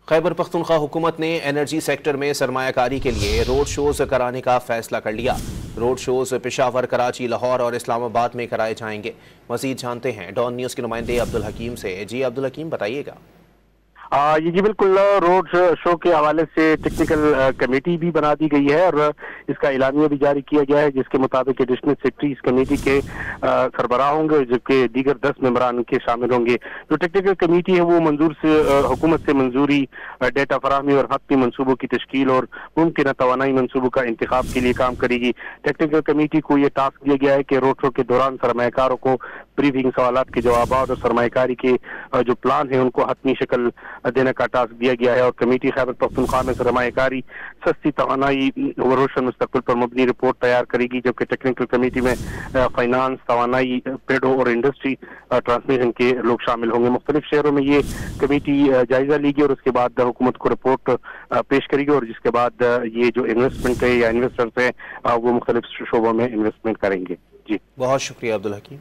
खैबर पख्तूनख्वा हुकूमत ने energy sector में सरमायाकारी के लिए रोड शोज कराने का फैसला कर लिया। रोड शोज पेशावर, कराची, लाहौर और इस्लामाबाद में कराए जाएंगे। मजीद जानते हैं डॉन न्यूज़ के नुमाइंदे अब्दुल हकीम से। जी अब्दुल हकीम, बताइएगा। जी बिल्कुल, रोड शो के हवाले से टेक्निकल कमेटी भी बना दी गई है और इसका एलानिया भी जारी किया गया है, जिसके मुताबिक एडिशनल सेक्रेटरी इस कमेटी के सरबराह होंगे, जबकि दीगर 10 मेंबरान के शामिल होंगे। जो टेक्निकल कमेटी है वो हुकूमत से मंजूरी, डेटा फराहमी और हतमी मनसूबों की तश्कील और मुमकिन तवानाई मनसूबों का इंतखाब के लिए काम करेगी। टेक्निकल कमेटी को यह टास्क दिया गया है कि रोड शो के दौरान सरमायाकारों को ब्रीफिंग, सवालात के जवाब और सरमायाकारी के जो प्लान है उनको हतमी शक्ल देने का टास्क दिया गया है। और कमेटी खैबर पख्तूनख्वा में सरमायाकारी, सस्ती तवानाई व रोशन मुस्तकबिल पर मबनी रिपोर्ट तैयार करेगी, जबकि टेक्निकल कमेटी में फाइनेंस, तवानाई, पेडो और इंडस्ट्री ट्रांसमिशन के लोग शामिल होंगे। मुख्तलिफ शहरों में ये कमेटी जायजा लेगी और उसके बाद हुकूमत को रिपोर्ट पेश करेगी और जिसके बाद ये जो इन्वेस्टमेंट है या इन्वेस्टर्स है वो मुख्तलिफ शोबों में इन्वेस्टमेंट करेंगे। जी, बहुत शुक्रिया अब्दुल हकीम।